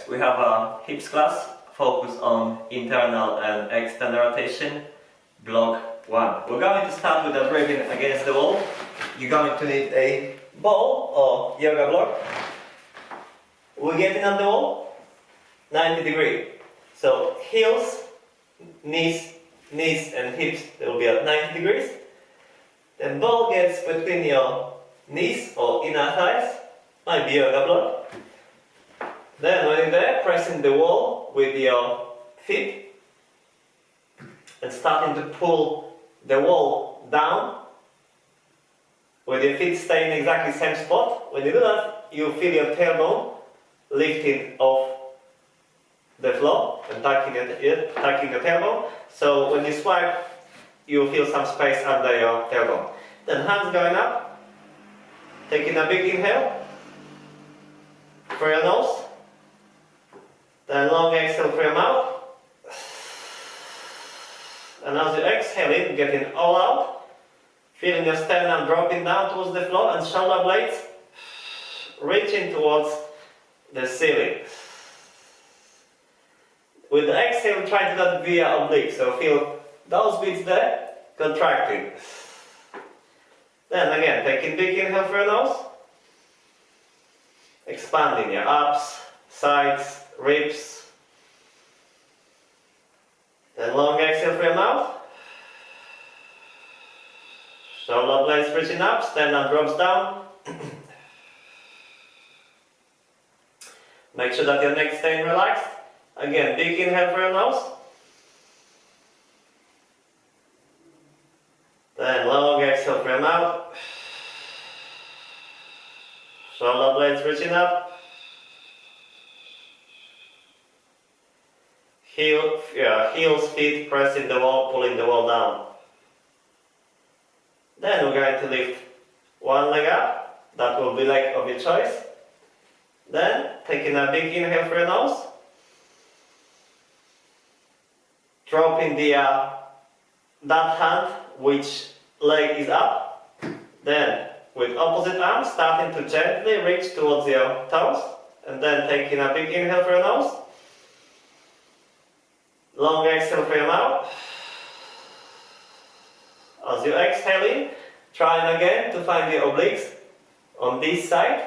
we have a hips class focused on internal and external rotation, block 1. We're going to start with a breathing against the wall. You're going to need a ball or yoga block. We're getting on the wall, 90 degrees. So heels, knees and hips, they will be at 90 degrees. Then ball gets between your knees or inner thighs, might be yoga block. Then when you're there, pressing the wall with your feet and starting to pull the wall down with your feet staying in exactly the same spot. When you do that, you feel your tailbone lifting off the floor and tucking the tailbone. So when you swipe, you feel some space under your tailbone. Then hands going up, taking a big inhale through your nose. Then long exhale through your mouth. And as you exhale in, getting all out, feeling your sternum dropping down towards the floor and shoulder blades reaching towards the ceiling. With the exhale, try to do that via oblique. So feel those bits there contracting. Then again, taking big inhale through your nose. Expanding your abs, sides, ribs. Then long exhale through your mouth. Shoulder blades reaching up, sternum drops down. Make sure that your neck stays relaxed. Again, big inhale through your nose. Then long exhale through your mouth. Shoulder blades reaching up. Heels, feet pressing the wall, pulling the wall down. Then we're going to lift one leg up. That will be leg of your choice. Then taking a big inhale through your nose. Dropping that hand, which leg is up. Then with opposite arm, starting to gently reach towards your toes. And then taking a big inhale through your nose. Long exhale through your mouth. As you exhale in, trying again to find the obliques on this side.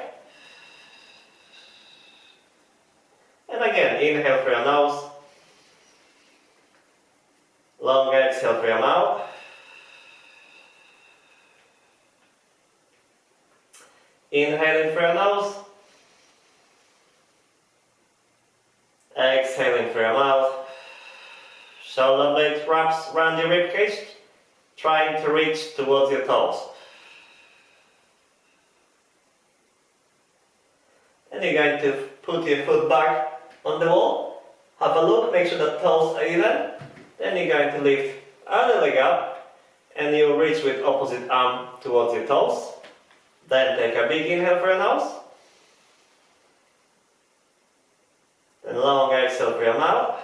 And again, inhale through your nose. Long exhale through your mouth. Inhaling through your nose. Exhaling through your mouth. Shoulder blade wraps around your ribcage, trying to reach towards your toes. And you're going to put your foot back on the wall. Have a look, make sure the toes are even. Then you're going to lift other leg up and you'll reach with opposite arm towards your toes. Then take a big inhale through your nose. Then long exhale through your mouth.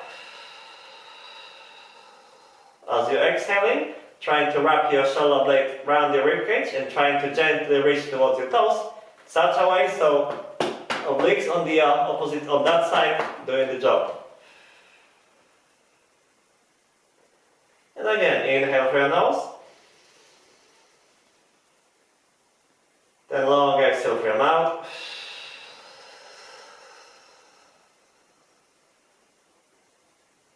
As you're exhaling, trying to wrap your shoulder blade around your ribcage and trying to gently reach towards your toes, such a way so obliques on the opposite on that side doing the job. And again, inhale through your nose. Then long exhale through your mouth.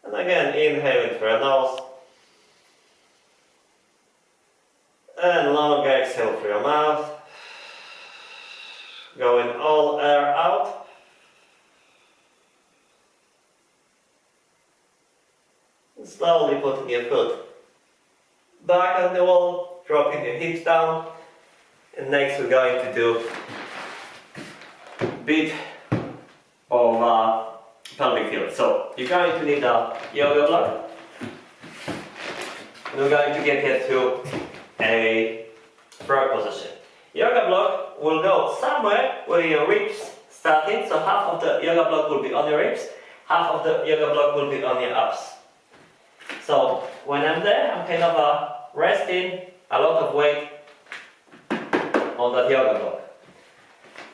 And again, inhaling through your nose. And long exhale through your mouth. Going all air out. And slowly putting your foot back on the wall, dropping your hips down. And next we're going to do a bit of pelvic field. So you're going to need a yoga block. And we're going to get here to a frog position. Yoga block will go somewhere where your ribs starting, so half of the yoga block will be on your ribs, half of the yoga block will be on your abs. So when I'm there, I'm kind of resting a lot of weight on that yoga block.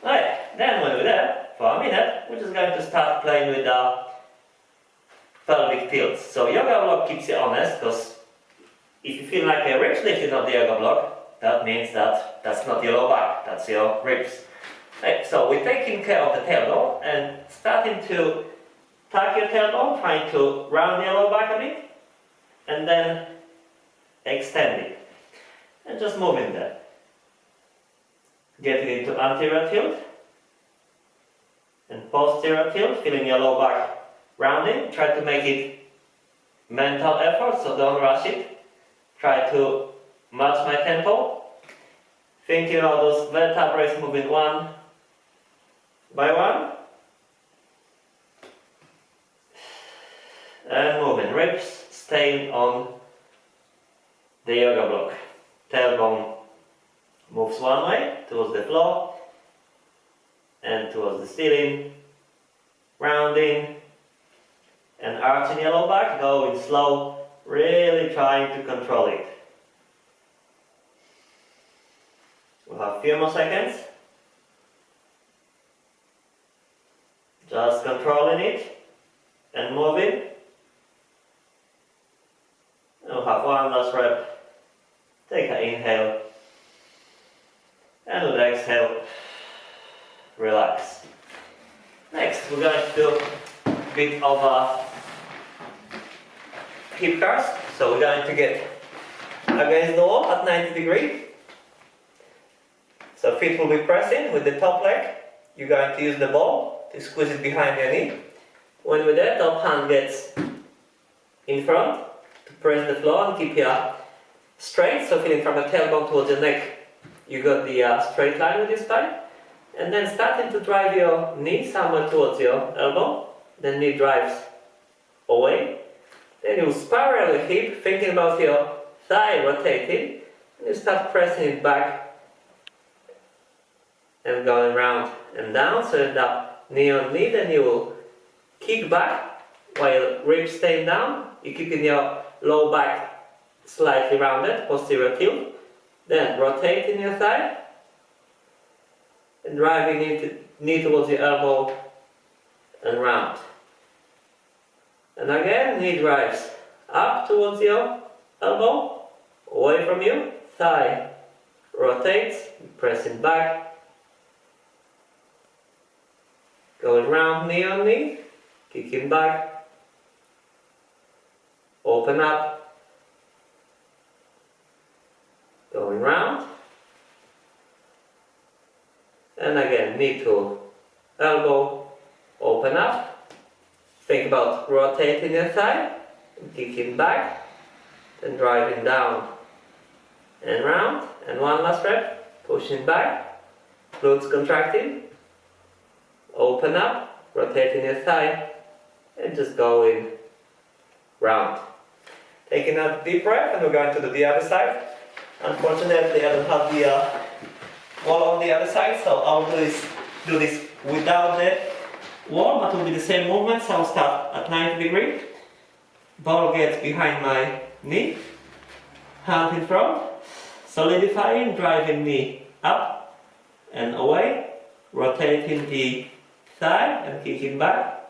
Right, then when we're there, for a minute, we we're just going to start playing with the pelvic tilts. So yoga block keeps you honest, because if you feel like a ribs lifting off the yoga block, that means that that's not your low back, that's your ribs. Right, so we're taking care of the tailbone and starting to tuck your tailbone, trying to round your low back a bit, and then extend it. And just moving there. Getting into anterior tilt and posterior tilt, feeling your low back rounding. Try to make it mental effort, so don't rush it. Try to match my tempo. Thinking about those vertebrae moving one by one. And moving. Ribs staying on the yoga block. Tailbone moves one way towards the floor and towards the ceiling. Rounding and arching your low back, going slow, really trying to control it. We'll have a few more seconds. Just controlling it and moving. We'll have one last rep. Take an inhale. And with the exhale, relax. Next, we're going to do a bit of a hip curls. So we're going to get against the wall at 90 degrees. So feet will be pressing with the top leg. You're going to use the ball to squeeze it behind your knee. When we're there, top hand gets in front to press the floor and keep your straight. So feeling from the tailbone towards the neck, you got the straight line with your spine. And then starting to drive your knee somewhere towards your elbow. Then knee drives away. Then you spiral your hip, thinking about your thigh rotating. And you start pressing it back and going round and down. So end up knee on knee. Then you will kick back while ribs stay down. You're keeping your low back slightly rounded, posterior tilt. Then rotating your thigh. And driving knee towards your elbow and round. And again, knee drives up towards your elbow, away from you, thigh rotates, pressing back, going round knee on knee, kicking back, open up, going round. And again, knee to elbow, open up. Think about rotating your thigh, kicking back, and driving down and round. And one last rep, pushing back, glutes contracting, open up, rotating your thigh, and just going round. Taking a deep breath, and we're going to do the other side. Unfortunately, I don't have the wall on the other side, so I'll do this without the wall, but it will be the same movement. So I'll start at 90 degrees. Ball gets behind my knee, hand in front, solidifying, driving knee up and away, rotating the thigh and kicking back.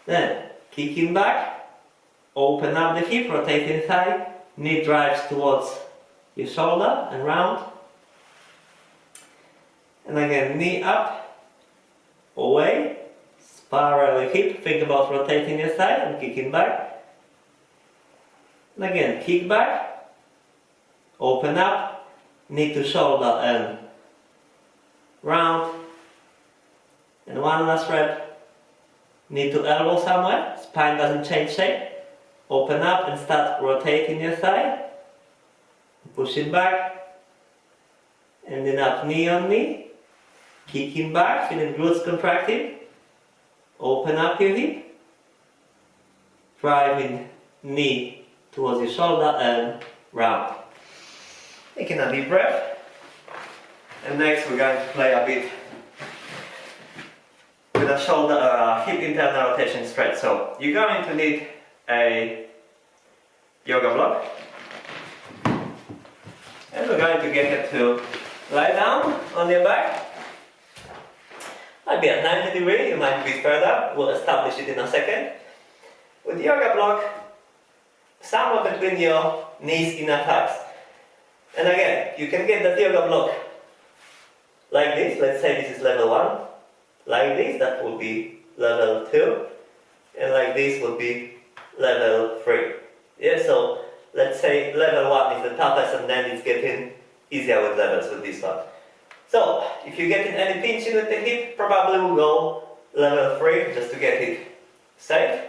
Then kicking back, open up the hip, rotating thigh, knee drives towards your shoulder and round. And again, knee up, away, spiral your hip, think about rotating your thigh and kicking back. And again, kick back, open up, knee to shoulder and round. And one last rep, knee to elbow somewhere, spine doesn't change shape. Open up and start rotating your thigh. Push it back, ending up knee on knee, kicking back, feeling glutes contracting, open up your hip, driving knee towards your shoulder and round. Taking a deep breath, and next we're going to play a bit with a shoulder, hip internal rotation stretch. So you're going to need a yoga block. And we're going to get you to lie down on your back. Might be at 90 degrees, you might be further, we'll establish it in a second. With yoga block, somewhere between your knees, inner thighs. And again, you can get that yoga block like this, let's say this is level 1, like this, that would be level 2, and like this would be level 3. Yeah, so let's say level 1 is the toughest and then it's getting easier with levels with this one. So, if you're getting any pinching with the hip, probably we'll go level 3 just to get it safe.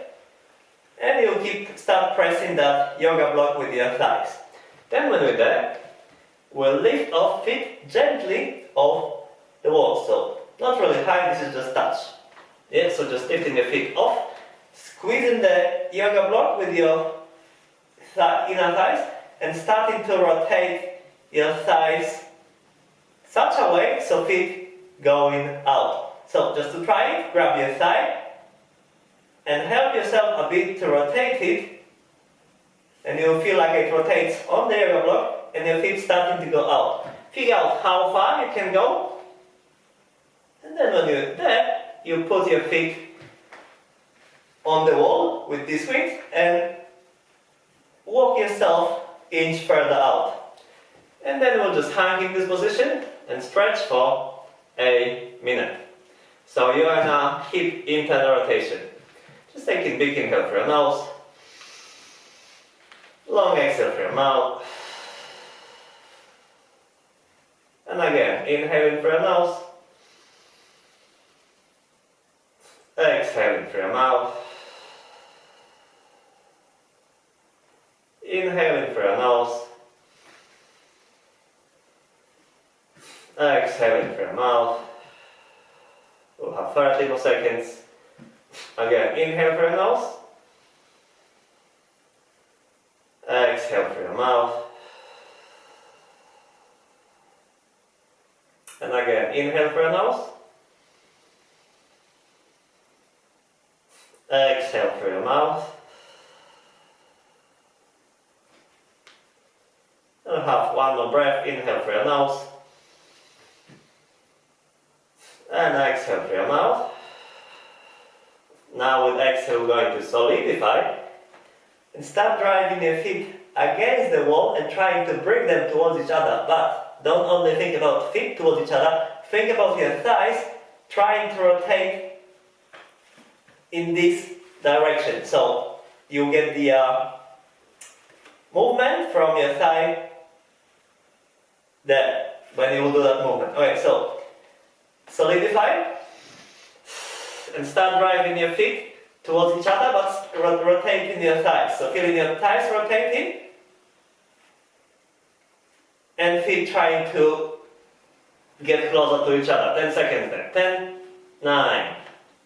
And you'll start pressing that yoga block with your thighs. Then when we're there, we'll lift off feet gently off the wall. So, not really high, this is just touch. Yeah, so just lifting your feet off, squeezing the yoga block with your inner thighs, and starting to rotate your thighs such a way so feet going out. So just to try it, grab your thigh and help yourself a bit to rotate it, and you'll feel like it rotates on the yoga block and your feet starting to go out. Figure out how far you can go, and then when you're there, you put your feet on the wall with this width and walk yourself inch further out. And then we'll just hang in this position and stretch for a minute. So you're in a hip internal rotation. Just taking big inhale through your nose, long exhale through your mouth, and again, inhaling through your nose, exhaling through your mouth, inhaling through your nose, exhaling through your mouth. We'll have 30 more seconds. Again, inhale through your nose, exhale through your mouth, and again, inhale through your nose, exhale through your mouth, and have one more breath. Inhale through your nose, and exhale through your mouth. Now with exhale we're going to solidify and start driving your feet against the wall and trying to bring them towards each other. But don't only think about feet towards each other, think about your thighs trying to rotate in this direction. So you get the movement from your thigh there when you will do that movement. Okay, so solidify and start driving your feet towards each other, but rotating your thighs. So feeling your thighs rotating and feet trying to get closer to each other. 10 seconds there. 10, 9,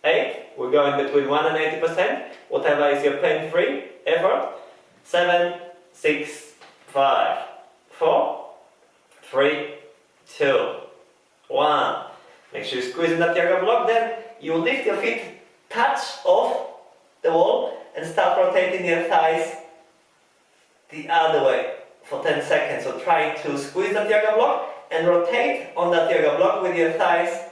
8. We're going between 1 and 80%. Whatever is your pain-free effort. 7, 6, 5, 4, 3, 2, 1. Make sure you're squeezing that yoga block. Then you lift your feet, touch off the wall, and start rotating your thighs the other way for 10 seconds. So try to squeeze that yoga block and rotate on that yoga block with your thighs,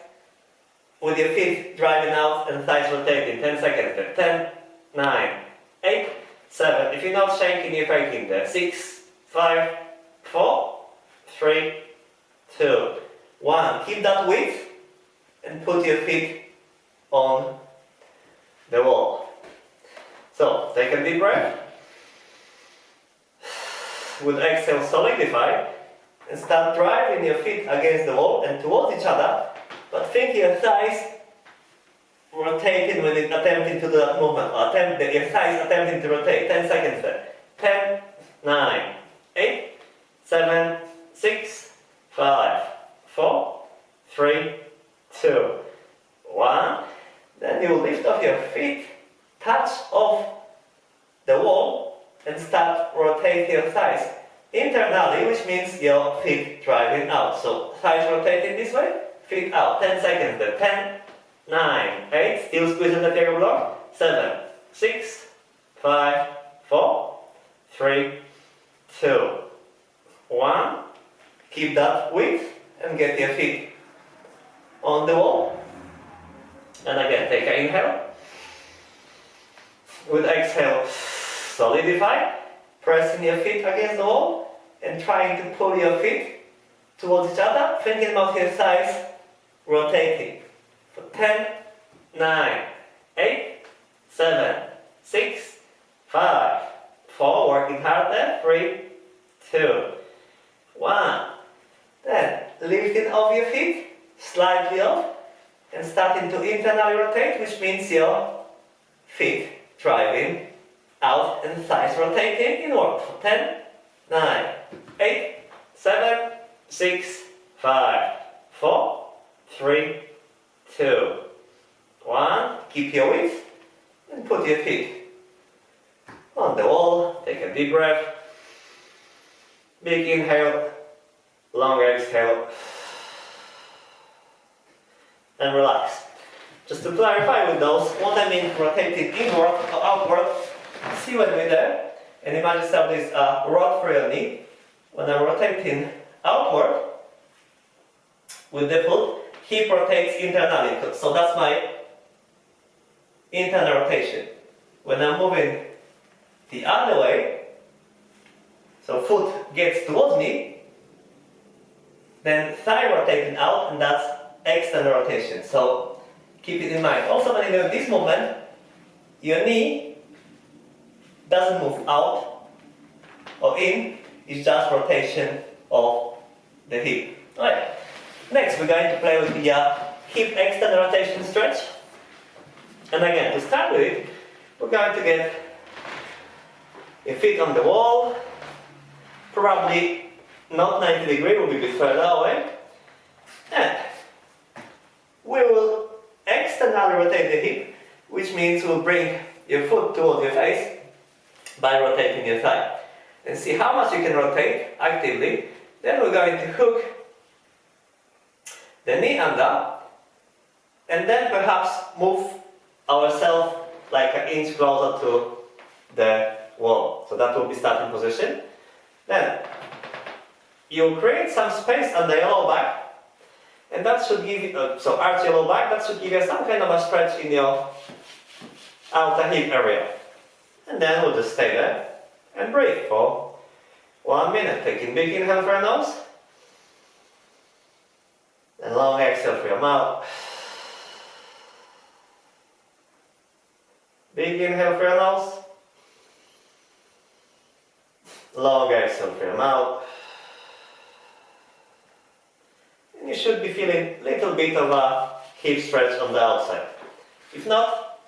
with your feet driving out and thighs rotating. 10 seconds. 10, 9, 8, 7. If you're not shaking, you're faking there. 6, 5, 4, 3, 2, 1. Keep that width and put your feet on the wall. So take a deep breath. With exhale, solidify and start driving your feet against the wall and towards each other, but think your thighs rotating when it's attempting to do that movement, or your thighs attempting to rotate. 10 seconds there. 10, 9, 8, 7, 6, 5, 4, 3, 2, 1. Then you lift off your feet, touch off the wall, and start rotating your thighs internally, which means your feet driving out. So thighs rotating this way, feet out. 10 seconds there. 10, 9, 8. Still squeezing the yoga block. 7, 6, 5, 4, 3, 2, 1. Keep that width and get your feet on the wall. And again, take an inhale. With exhale, solidify, pressing your feet against the wall and trying to pull your feet towards each other, thinking about your thighs rotating. For 10, 9, 8, 7, 6, 5, 4, working hard there, 3, 2, 1. Then lifting off your feet, slightly off, and starting to internally rotate, which means your feet driving out and thighs rotating inward. For 10, 9, 8, 7, 6, 5, 4, 3, 2, 1. Keep your width and put your feet on the wall. Take a deep breath. Big inhale, long exhale, and relax. Just to clarify with those, what I mean rotating inward or outward, see when we're there, and imagine yourself this rod for your knee. When I'm rotating outward with the foot, hip rotates internally, so that's my internal rotation. When I'm moving the other way, so foot gets towards me, then thigh rotating out, and that's external rotation. So keep it in mind. Also, when you do this movement, your knee doesn't move out or in, it's just rotation of the hip. Alright. Next, we're going to play with the hip external rotation stretch. And again, to start with it, we're going to get your feet on the wall, probably not 90 degrees, we'll be a bit further away. And we will externally rotate the hip, which means we'll bring your foot towards your face by rotating your thigh. And see how much you can rotate actively. Then we're going to hook the knee under, and then perhaps move ourselves like an inch closer to the wall. So that will be starting position. Then you create some space under your lower back, and that should give you, so arch your lower back, that should give you some kind of a stretch in your outer hip area. And then we'll just stay there and breathe for 1 minute. Taking big inhale for your nose, and long exhale for your mouth. Big inhale for your nose, long exhale for your mouth. And you should be feeling a little bit of a hip stretch on the outside. If not,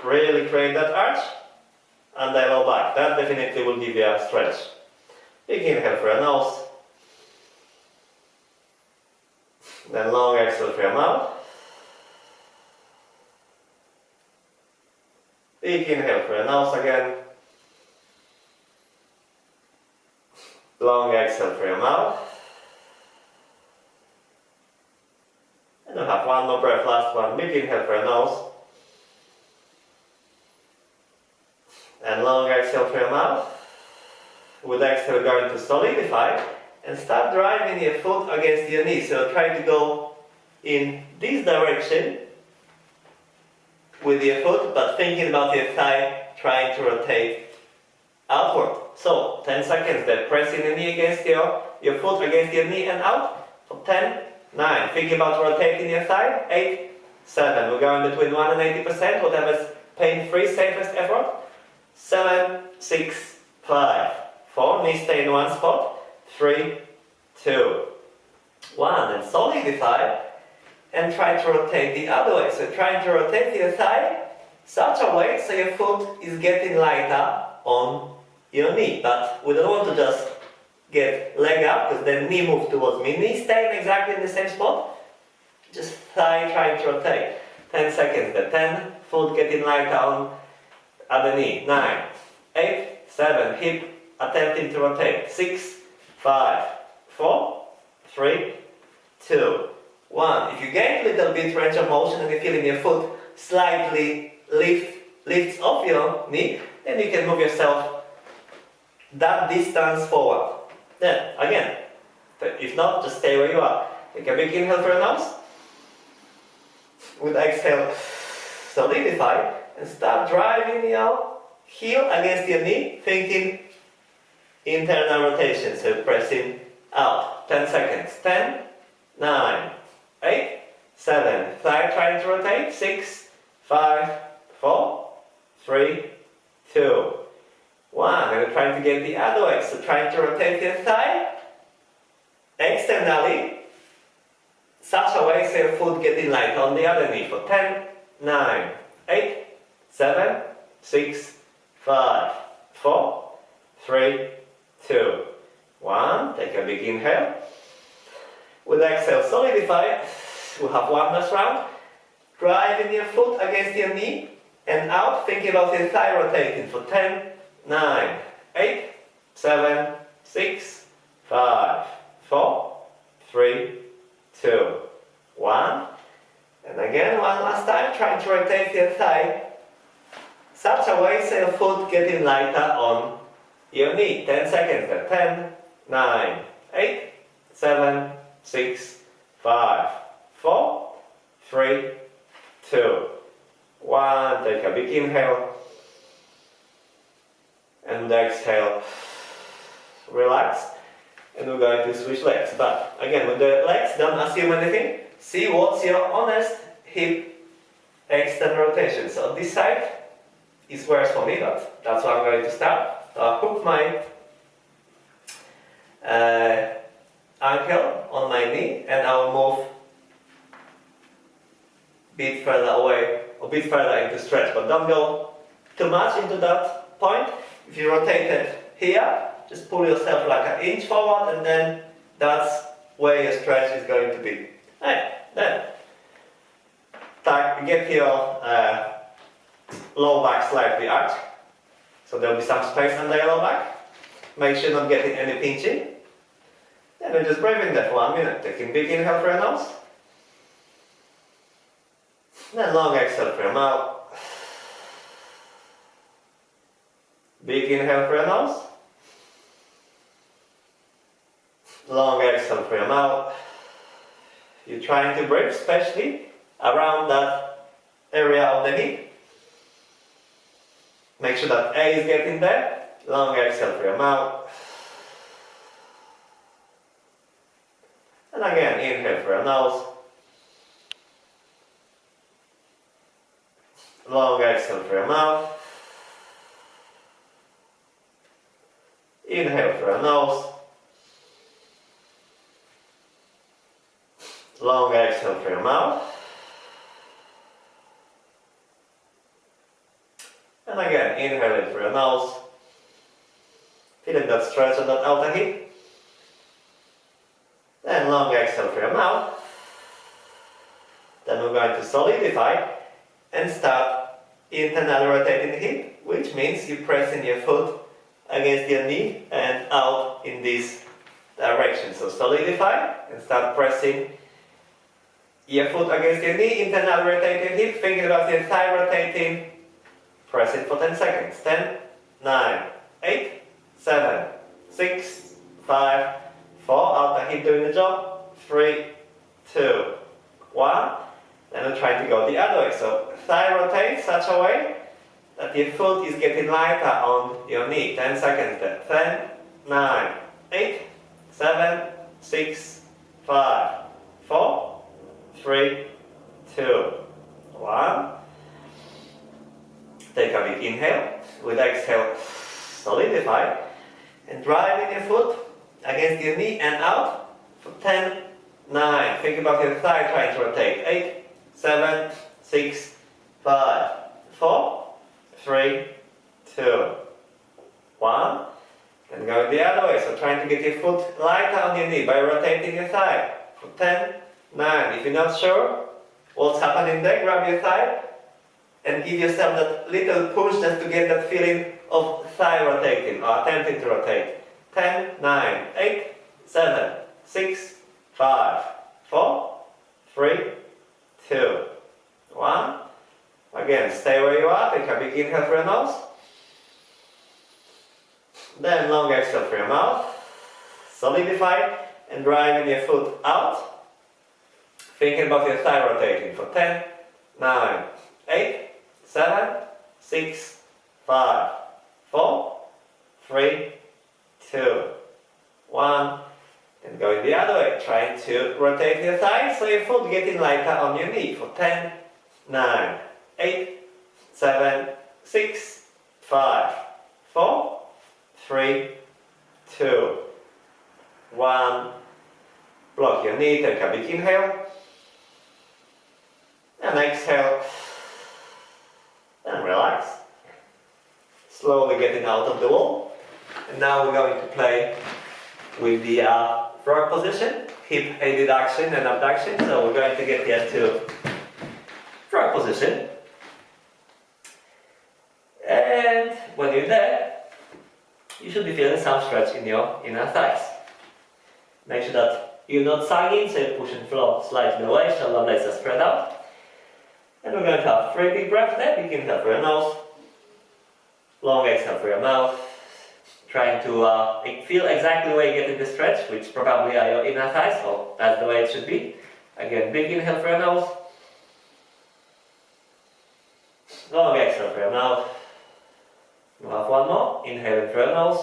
really create that arch and the lower back. That definitely will give you a stretch. Big inhale for your nose, then long exhale for your mouth. Big inhale for your nose again, long exhale for your mouth. And we'll have one more breath, last one. Big inhale for your nose, and long exhale for your mouth. With exhale, we're going to solidify and start driving your foot against your knee. So try to go in this direction with your foot, but thinking about your thigh, trying to rotate outward. So 10 seconds there, pressing the knee against your foot against your knee and out. For 10, 9, thinking about rotating your thigh. 8, 7, we're going between 1 and 80%, whatever's pain-free, safest effort. 7, 6, 5, 4, knees stay in one spot. 3, 2, 1, and solidify and try to rotate the other way. So trying to rotate your thigh such a way so your foot is getting lighter on your knee. But we don't want to just get leg up because then knee moves towards me. Knee staying exactly in the same spot. Just thigh trying to rotate. 10 seconds there. 10, foot getting lighter on other knee. 9, 8, 7, hip attempting to rotate. 6, 5, 4, 3, 2, 1. If you gain a little bit range of motion and you're feeling your foot slightly lifts off your knee, then you can move yourself that distance forward. Then, again, if not, just stay where you are. Take a big inhale for your nose. With exhale, solidify and start driving your heel against your knee, thinking internal rotation, so pressing out. 10 seconds. 10, 9, 8, 7. Thigh trying to rotate. 6, 5, 4, 3, 2, 1. And trying to get the other way. So trying to rotate your thigh externally, such a way so your foot getting light on the other knee. For 10, 9, 8, 7, 6, 5, 4, 3, 2, 1. Take a big inhale. With exhale, solidify. We'll have one last round. Driving your foot against your knee and out, thinking about your thigh rotating. For 10, 9, 8, 7, 6, 5, 4, 3, 2, 1. And again, one last time, trying to rotate your thigh such a way so your foot getting lighter on your knee. 10 seconds there. 10, 9, 8, 7, 6, 5, 4, 3, 2, 1. Take a big inhale. And exhale. Relax. And we're going to switch legs. But again, with the legs, don't assume anything. See what's your honest hip external rotation. So this side is worse for me, but that's where I'm going to start. So I'll hook my ankle on my knee and I'll move a bit further away, a bit further into stretch, but don't go too much into that point. If you rotate it here, just pull yourself like an inch forward and then that's where your stretch is going to be. Right, then get your low back slightly arched, so there will be some space under your low back. Make sure not getting any pinching. And then just breathe in there for 1 minute. Taking big inhale through your nose. Then long exhale through your mouth. Big inhale through your nose. Long exhale through your mouth. You're trying to breathe, especially around that area of the hip. Make sure that air is getting there. Long exhale through your mouth. And again, inhale through your nose. Long exhale through your mouth. Inhale through your nose. Long exhale through your mouth. And again, inhaling through your nose. Feeling that stretch on that outer hip. Then long exhale through your mouth. Then we're going to solidify and start internally rotating the hip, which means you're pressing your foot against your knee and out in this direction. So solidify and start pressing your foot against your knee, internally rotating hip, thinking about your thigh rotating. Press it for 10 seconds. 10, 9, 8, 7, 6, 5, 4. Outer hip doing the job. 3, 2, 1. Then we're trying to go the other way. So thigh rotate such a way that your foot is getting lighter on your knee. 10 seconds there. 10, 9, 8, 7, 6, 5, 4, 3, 2, 1. Take a big inhale. With exhale, solidify. And driving your foot against your knee and out for 10, 9. Think about your thigh trying to rotate. 8, 7, 6, 5, 4, 3, 2, 1. And go the other way. So trying to get your foot lighter on your knee by rotating your thigh. For 10, 9. If you're not sure what's happening there, grab your thigh and give yourself that little push just to get that feeling of thigh rotating or attempting to rotate. 10, 9, 8, 7, 6, 5, 4, 3, 2, 1. Again, stay where you are. Take a big inhale through your nose. Then long exhale through your mouth. Solidify and driving your foot out. Thinking about your thigh rotating for 10, 9, 8, 7, 6, 5, 4, 3, 2, 1. And going the other way, trying to rotate your thighs so your foot getting lighter on your knee for 10, 9, 8, 7, 6, 5, 4, 3, 2, 1. Block your knee, take a big inhale. And exhale. And relax. Slowly getting out of the wall. And now we're going to play with the frog position, hip adduction and abduction. So we're going to get here to frog position. And when you're there, you should be feeling some stretch in your inner thighs. Make sure that you're not sagging, so you're pushing floor slightly away, shoulder blades are spread out. And we're going to have 3 big breaths there. Big inhale through your nose, long exhale through your mouth. Trying to feel exactly where you're getting the stretch, which probably are your inner thighs, so that's the way it should be. Again, big inhale through your nose, long exhale through your mouth. We'll have one more, inhaling through your nose,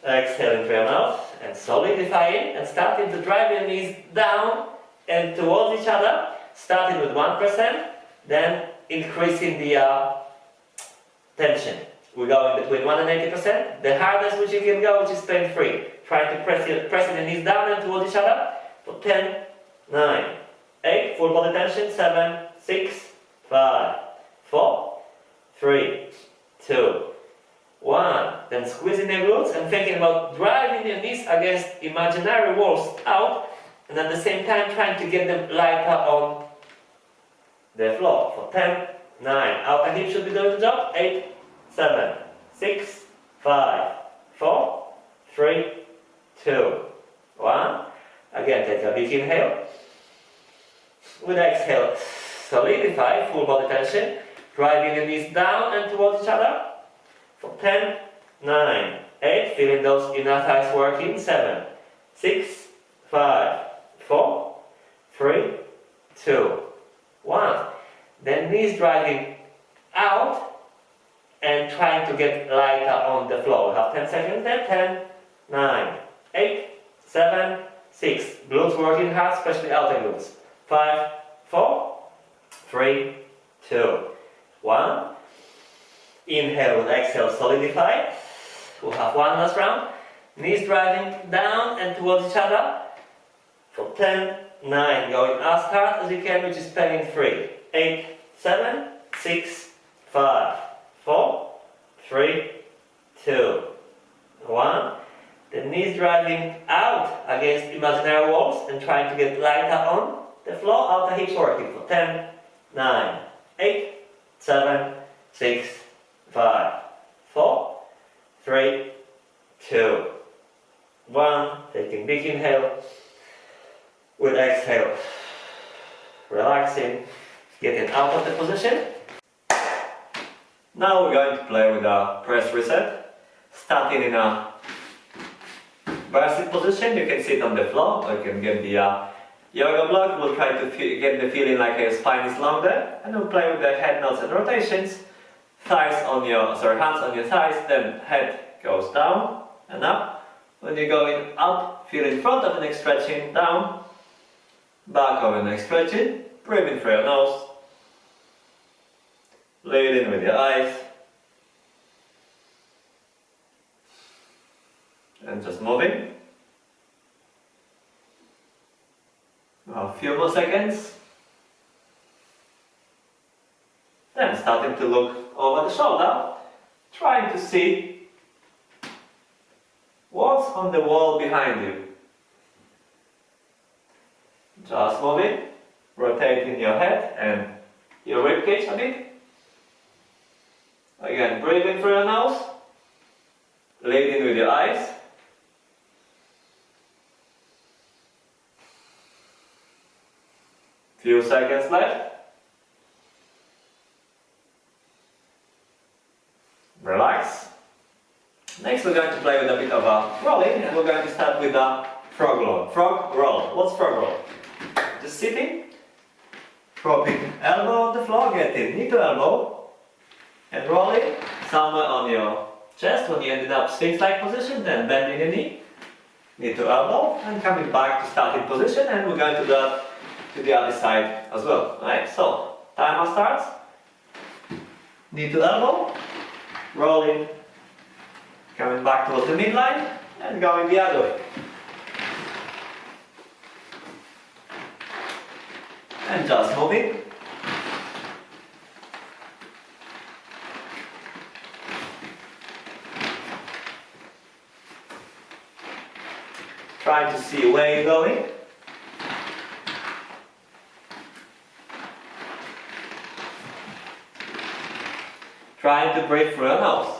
exhaling through your mouth, and solidifying and starting to drive your knees down and towards each other, starting with 1%, then increasing the tension. We're going between 1 and 80%. The hardest which you can go, which is pain-free. Trying to press your knees down and towards each other for 10, 9, 8, full body tension, 7, 6, 5, 4, 3, 2, 1. Then squeezing your glutes and thinking about driving your knees against imaginary walls out, and at the same time trying to get them lighter on the floor for 10, 9. Outer hip should be doing the job. 8, 7, 6, 5, 4, 3, 2, 1. Again, take a big inhale. With exhale, solidify, full body tension, driving the knees down and towards each other for 10, 9, 8. Feeling those inner thighs working. 7, 6, 5, 4, 3, 2, 1. Then knees driving out and trying to get lighter on the floor. We have 10 seconds there. 10, 9, 8, 7, 6. Glutes working hard, especially outer glutes. 5, 4, 3, 2, 1. Inhale and exhale, solidify. We'll have one last round. Knees driving down and towards each other for 10, 9. Going as hard as you can, which is pain-free. 8, 7, 6, 5, 4, 3, 2, 1. The knees driving out against imaginary walls and trying to get lighter on the floor. Outer hips working for 10, 9, 8, 7, 6, 5, 4, 3, 2, 1. Taking big inhale. With exhale, relaxing, getting out of the position. Now we're going to play with a press reset. Starting in a bar sit position, you can sit on the floor, or you can get the yoga block. We'll try to get the feeling like your spine is long there, and we'll play with the head nods and rotations. Hands on your thighs, then head goes down and up. When you're going up, feel in front of the neck stretching, down, back of the neck stretching, breathing through your nose, leading with your eyes, and just moving. A few more seconds. Then starting to look over the shoulder, trying to see what's on the wall behind you. Just moving, rotating your head and your ribcage a bit. Again, breathing through your nose, leading with your eyes. Few seconds left. Relax. Next we're going to play with a bit of a rolling, and we're going to start with a frog roll. Frog roll. What's frog roll? Just sitting, Dropping elbow on the floor, getting knee to elbow, and rolling somewhere on your chest when you ended up Sphinx-like position, then bending your knee to elbow, and coming back to starting position, and we're going to do that to the other side as well. Alright, so timer starts. Knee to elbow, rolling, coming back towards the midline, and going the other way. And just moving. Trying to see where you're going. Trying to breathe through your nose.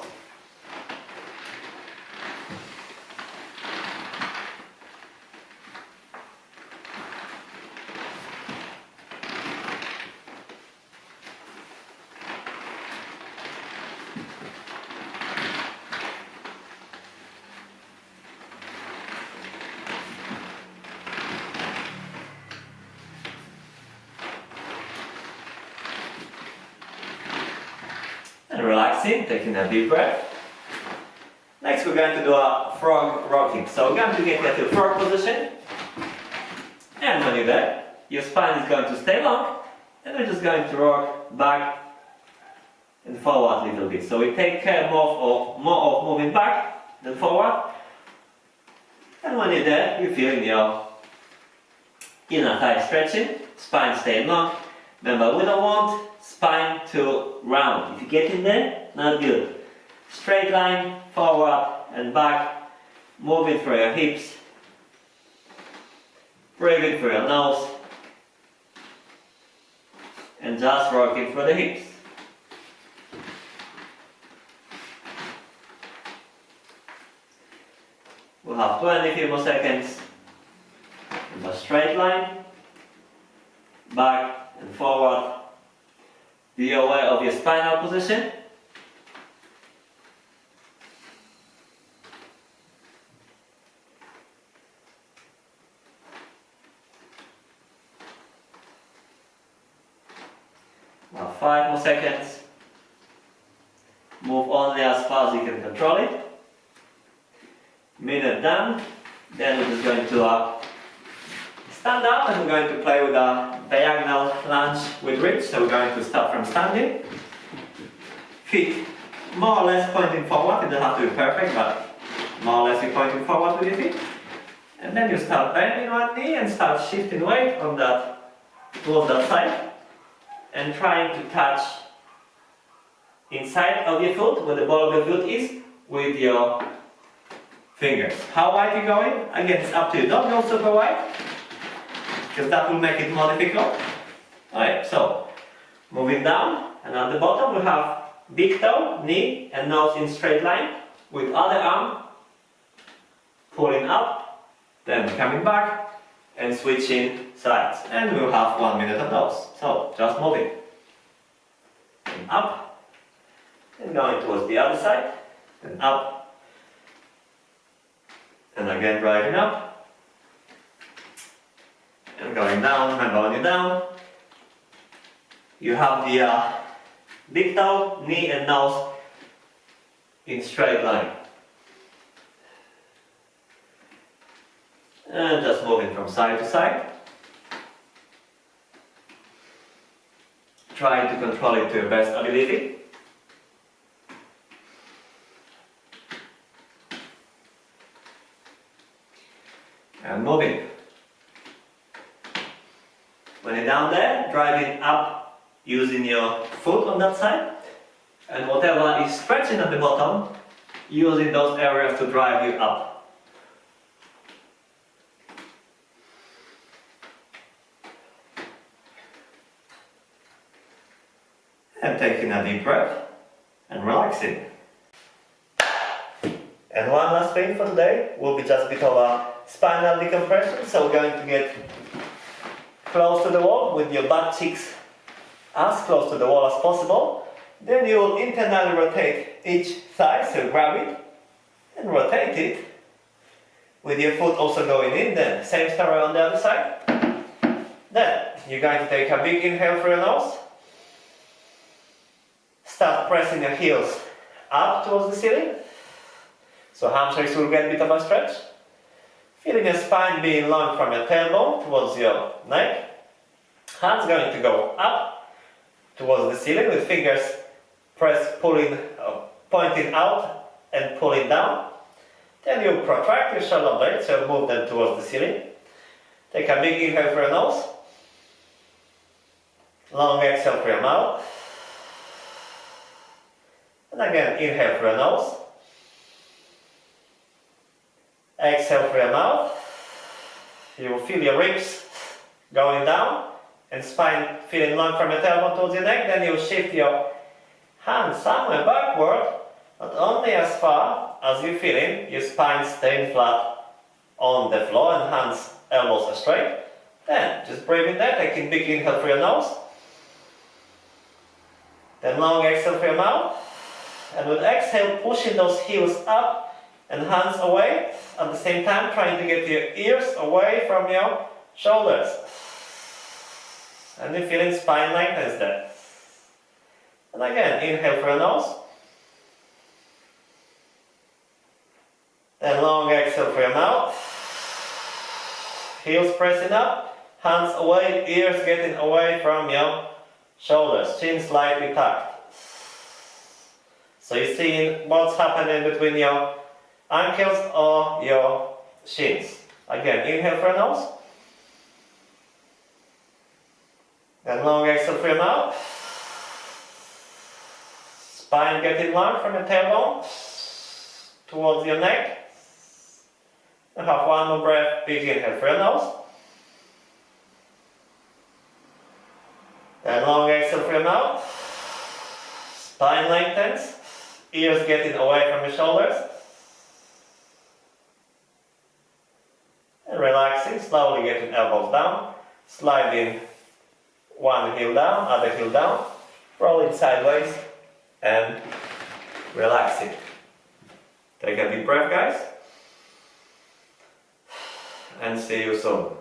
And relaxing, taking a deep breath. Next we're going to do a frog rocking. So we're going to get into frog position. And when you're there, your spine is going to stay long. And we're just going to rock back and forward a little bit. So we take care more of moving back than forward. And when you're there, you're feeling your inner thigh stretching, spine staying long. Remember, we don't want spine to round. If you get in there, not good. Straight line, forward and back, moving through your hips, breathing through your nose, and just rocking through the hips. We'll have 20 few more seconds. In a straight line, back and forward. Be aware of your spinal position. Now 5 more seconds. Move only as far as you can control it. Minute done. Then we're just going to stand up and we're going to play with a diagonal lunge with reach. So we're going to start from standing. Feet more or less pointing forward. It doesn't have to be perfect, but more or less you're pointing forward with your feet. And then you start bending one knee and start shifting weight on that towards that side. And trying to touch inside of your foot, where the ball of your foot is, with your fingers. How wide are you going? Again, it's up to you. Don't go super wide, because that will make it more difficult. Alright, so moving down, and at the bottom we have big toe, knee and nose in straight line, with other arm pulling up, then coming back and switching sides. And we'll have 1 minute of those. So just moving. And up, and going towards the other side, and up, and again driving up. And going down, and going down. You have the big toe, knee and nose in straight line. And just moving from side to side. Trying to control it to your best ability. And moving. When you're down there, driving up using your foot on that side, and whatever is stretching at the bottom, using those areas to drive you up. And taking a deep breath and relaxing. And one last thing for today will be just a bit of a spinal decompression. So we're going to get close to the wall with your butt cheeks as close to the wall as possible. Then you will internally rotate each thigh, so grab it and rotate it with your foot also going in. Then same story on the other side. Then you're going to take a big inhale through your nose. Start pressing your heels up towards the ceiling. So hamstrings will get a bit of a stretch. Feeling your spine being long from your tailbone towards your neck. Hands going to go up towards the ceiling with fingers pointing out and pulling down. Then you protract your shoulder blades, so move them towards the ceiling. Take a big inhale through your nose. Long exhale through your mouth. And again, inhale through your nose. Exhale through your mouth. You will feel your ribs going down and spine feeling long from your tailbone towards your neck. Then you shift your hands somewhere backward, but only as far as you're feeling your spine staying flat on the floor and hands, elbows are straight. Then just breathe in there, taking big inhale through your nose. Then long exhale through your mouth. And with exhale, pushing those heels up and hands away. At the same time, trying to get your ears away from your shoulders. And you're feeling spine lengthens there. And again, inhale through your nose. Then long exhale through your mouth. Heels pressing up, hands away, ears getting away from your shoulders, chin slightly tucked. So you're seeing what's happening between your ankles or your shins. Again, inhale through your nose. Then long exhale through your mouth. Spine getting long from your tailbone towards your neck. And have one more breath, big inhale through your nose. Then long exhale through your mouth. Spine lengthens. Ears getting away from your shoulders. And relaxing, slowly getting elbows down. Sliding one heel down, other heel down. Rolling sideways and relaxing. Take a deep breath, guys. And see you soon.